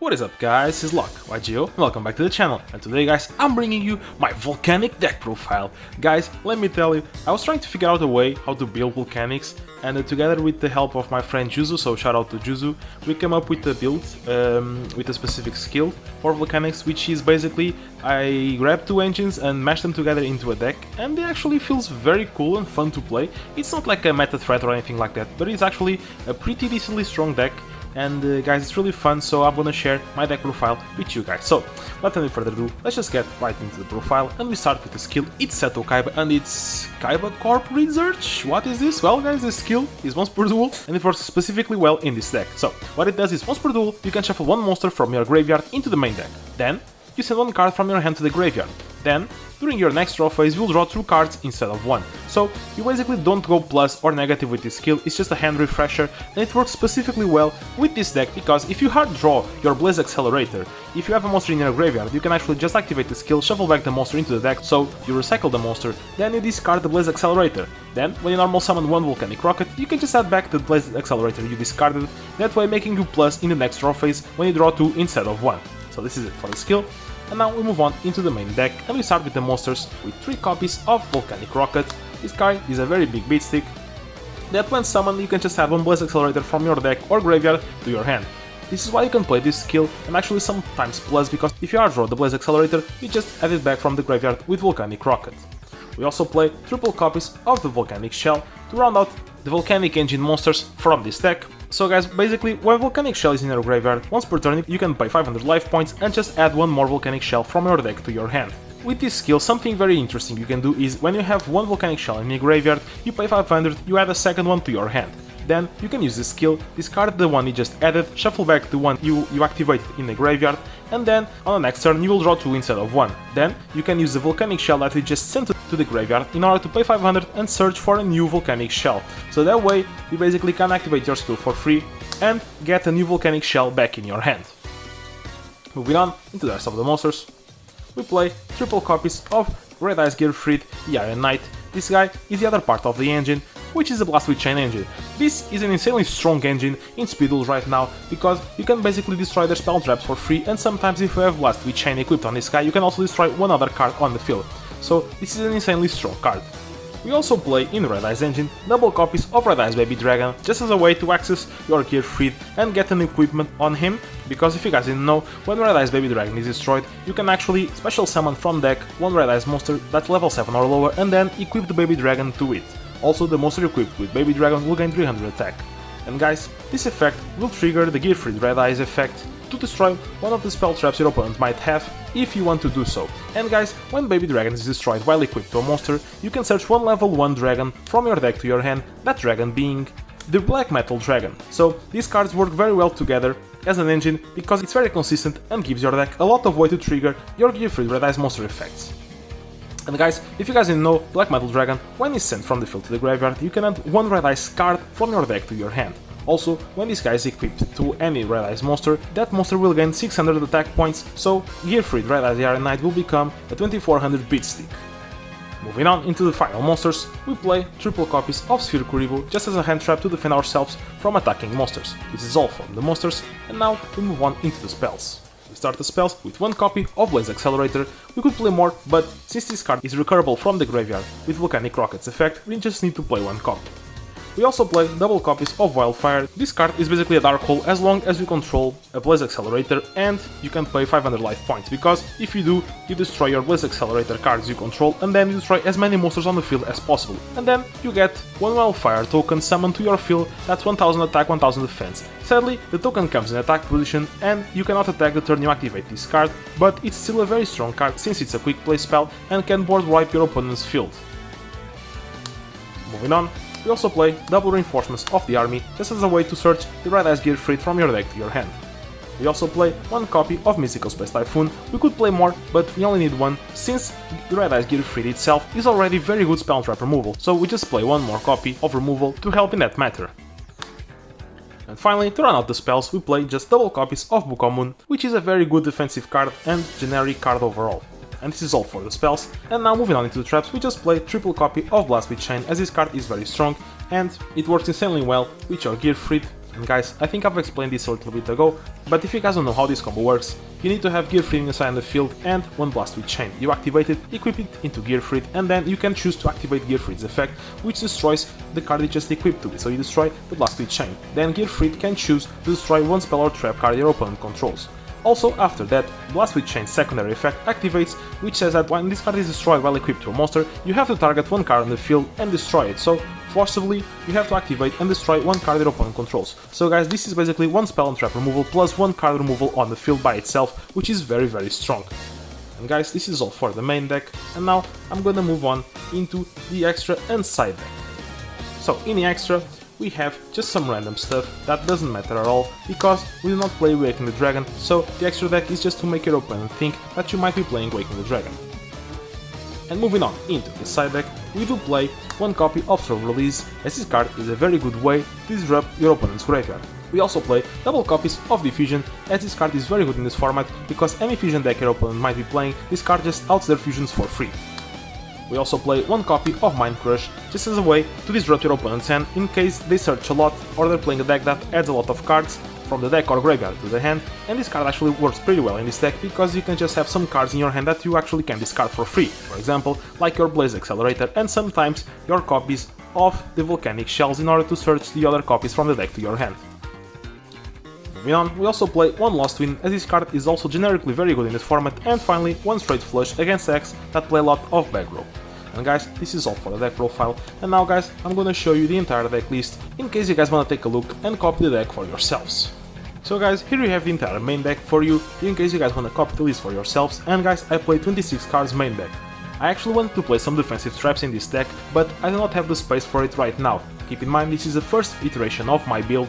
What is up guys, it's YGO, and welcome back to the channel, and today guys, I'm bringing you my Volcanic Deck profile. Guys, let me tell you, I was trying to figure out a way how to build Volcanics, and together with the help of my friend Juzoou, so shout out to Juzoou, we came up with a build with a specific skill for Volcanics, which is basically, I grab two engines and mash them together into a deck, and it actually feels very cool and fun to play. It's not like a meta threat or anything like that, but it's actually a pretty decently strong deck. And guys, it's really fun, so I'm gonna share my deck profile with you guys. So, without any further ado, let's just get right into the profile, and we start with the skill. It's Seto Kaiba, and it's Kaiba Corp Research. What is this? Well guys, this skill is once per duel, and it works specifically well in this deck. So, what it does is, once per duel, you can shuffle one monster from your graveyard into the main deck. Then, you send one card from your hand to the graveyard. Then, during your next draw phase, you'll draw 2 cards instead of 1. So, you basically don't go plus or negative with this skill, it's just a hand refresher, and it works specifically well with this deck because if you hard draw your Blaze Accelerator, if you have a monster in your graveyard, you can actually just activate the skill, shuffle back the monster into the deck, so you recycle the monster, then you discard the Blaze Accelerator. Then, when you normal summon one Volcanic Rocket, you can just add back the Blaze Accelerator you discarded, that way making you plus in the next draw phase when you draw 2 instead of 1. So this is it for the skill. And now we move on into the main deck, and we start with the monsters with 3 copies of Volcanic Rocket. This guy is a very big beat stick that when summoned you can just add one Blaze Accelerator from your deck or graveyard to your hand. This is why you can play this skill and actually sometimes plus, because if you hard draw the Blaze Accelerator, you just add it back from the graveyard with Volcanic Rocket. We also play triple copies of the Volcanic Shell to round out the Volcanic Engine monsters from this deck. So guys, basically, when Volcanic Shell is in your graveyard, once per turn you can pay 500 life points and just add one more Volcanic Shell from your deck to your hand. With this skill, something very interesting you can do is, when you have one Volcanic Shell in your graveyard, you pay 500, you add a second one to your hand. Then you can use this skill, discard the one you just added, shuffle back the one you activated in the graveyard, and then on the next turn you will draw 2 instead of 1. Then you can use the Volcanic Shell that you just sent to the graveyard in order to pay 500 and search for a new Volcanic Shell. So that way you basically can activate your skill for free and get a new Volcanic Shell back in your hand. Moving on into the rest of the monsters, we play triple copies of Volcanic Gearfried, the Iron Knight. This guy is the other part of the engine, which is the Blast with Chain engine. This is an insanely strong engine in speed duels right now, because you can basically destroy their spell traps for free, and sometimes if you have Blast with Chain equipped on this guy, you can also destroy one other card on the field. So this is an insanely strong card. We also play in Red Eyes engine double copies of Red Eyes Baby Dragon, just as a way to access your Gearfried and get an equipment on him, because if you guys didn't know, when Red Eyes Baby Dragon is destroyed, you can actually special summon from deck one Red Eyes monster that's level 7 or lower and then equip the Baby Dragon to it. Also, the monster equipped with Baby Dragon will gain 300 attack. And guys, this effect will trigger the Gearfried Red Eyes effect to destroy one of the spell traps your opponent might have, if you want to do so. And guys, when Baby Dragon is destroyed while equipped to a monster, you can search one level 1 dragon from your deck to your hand, that dragon being the Black Metal Dragon. So these cards work very well together as an engine because it's very consistent and gives your deck a lot of way to trigger your Gearfried Red Eyes monster effects. And guys, if you guys didn't know, Black Metal Dragon, when he's sent from the field to the graveyard, you can add one Red Eyes card from your deck to your hand. Also, when this guy is equipped to any Red Eyes monster, that monster will gain 600 attack points, so Gearfried Red Eyes Iron Knight will become a 2400 beat stick. Moving on into the final monsters, we play triple copies of Sphere Kuriboh just as a hand trap to defend ourselves from attacking monsters. This is all from the monsters, and now we move on into the spells. We start the spells with one copy of Blaze Accelerator. We could play more, but since this card is recoverable from the graveyard with Volcanic Rocket's effect, we just need to play one copy. We also play double copies of Wildfire. This card is basically a dark hole as long as you control a Blaze Accelerator, and you can pay 500 life points, because if you do, you destroy your Blaze Accelerator cards you control and then you destroy as many monsters on the field as possible. And then you get one Wildfire token summoned to your field that's 1000 attack, 1000 defense. Sadly, the token comes in attack position and you cannot attack the turn you activate this card, but it's still a very strong card since it's a quick play spell and can board wipe your opponent's field. Moving on, we also play double reinforcements of the army just as a way to search the Red Eyes Gearfried from your deck to your hand. We also play one copy of Mystical Space Typhoon. We could play more, but we only need one, since the Red Eyes Gearfried itself is already very good spell trap removal, so we just play one more copy of removal to help in that matter. And finally, to run out the spells, we play just double copies of Bukomun, which is a very good defensive card and generic card overall. And this is all for the spells. And now moving on into the traps, we just play triple copy of Blast with Chain, as this card is very strong and it works insanely well with your Gearfried, And guys, I think I've explained this a little bit ago, but if you guys don't know how this combo works, you need to have Gearfried inside the field and one Blast with Chain. You activate it, equip it into Gearfried, and then you can choose to activate Gearfried's effect, which destroys the card you just equipped to it, so you destroy the Blast with Chain. Then Gearfried can choose to destroy one spell or trap card your opponent controls. Also, after that, Blast with Chain's secondary effect activates, which says that when this card is destroyed while equipped to a monster, you have to target one card on the field and destroy it, so forcibly you have to activate and destroy one card your opponent controls. So guys, this is basically one spell and trap removal plus one card removal on the field by itself, which is very strong. And guys, this is all for the main deck, and now I'm gonna move on into the extra and side deck. So in the extra, we have just some random stuff that doesn't matter at all, because we do not play Waking the Dragon, so the extra deck is just to make your opponent think that you might be playing Waking the Dragon. And moving on into the side deck, we do play one copy of Throw Release, as this card is a very good way to disrupt your opponent's graveyard. We also play double copies of Diffusion, as this card is very good in this format, because any fusion deck your opponent might be playing, this card just outs their fusions for free. We also play one copy of Mind Crush, just as a way to disrupt your opponent's hand in case they search a lot or they're playing a deck that adds a lot of cards from the deck or graveyard to the hand, and this card actually works pretty well in this deck because you can just have some cards in your hand that you actually can discard for free, for example, like your Blaze Accelerator and sometimes your copies of the Volcanic Shells in order to search the other copies from the deck to your hand. Moving on, we also play one Lost Twin, as this card is also generically very good in this format, and finally one Straight Flush against decks that play a lot of back row. And guys, this is all for the deck profile, and now guys, I'm gonna show you the entire deck list in case you guys wanna take a look and copy the deck for yourselves. So guys, here you have the entire main deck for you, in case you guys wanna copy the list for yourselves, and guys, I played 26 cards main deck. I actually wanted to play some defensive traps in this deck, but I do not have the space for it right now. Keep in mind, this is the first iteration of my build,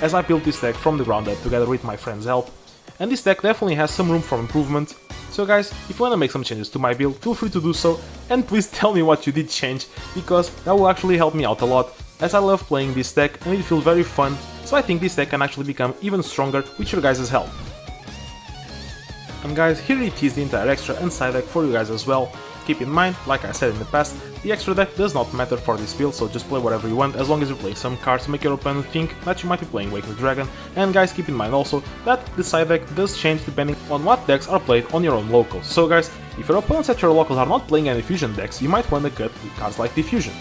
as I built this deck from the ground up together with my friend's help, and this deck definitely has some room for improvement. So guys, if you wanna make some changes to my build, feel free to do so, and please tell me what you did change, because that will actually help me out a lot, as I love playing this deck and it feels very fun, so I think this deck can actually become even stronger with your guys' help. And guys, here it is, the entire extra and side deck for you guys as well. Keep in mind, like I said in the past, the extra deck does not matter for this build, so just play whatever you want as long as you play some cards to make your opponent think that you might be playing Wake the Dragon. And guys, keep in mind also that the side deck does change depending on what decks are played on your own locals. So guys, if your opponents at your locals are not playing any fusion decks, you might want to cut with cards like Diffusion.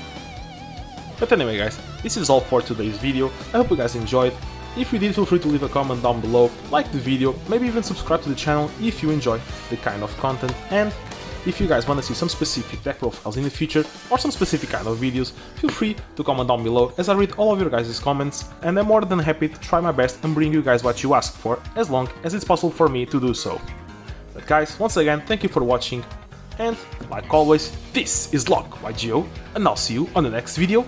But anyway guys, this is all for today's video. I hope you guys enjoyed. If you did, feel free to leave a comment down below, like the video, maybe even subscribe to the channel if you enjoy the kind of content, and if you guys want to see some specific deck profiles in the future or some specific kind of videos, feel free to comment down below, as I read all of your guys' comments and I'm more than happy to try my best and bring you guys what you ask for, as long as it's possible for me to do so. But guys, once again, thank you for watching, and like always, this is Volcanic Juzoou, and I'll see you on the next video.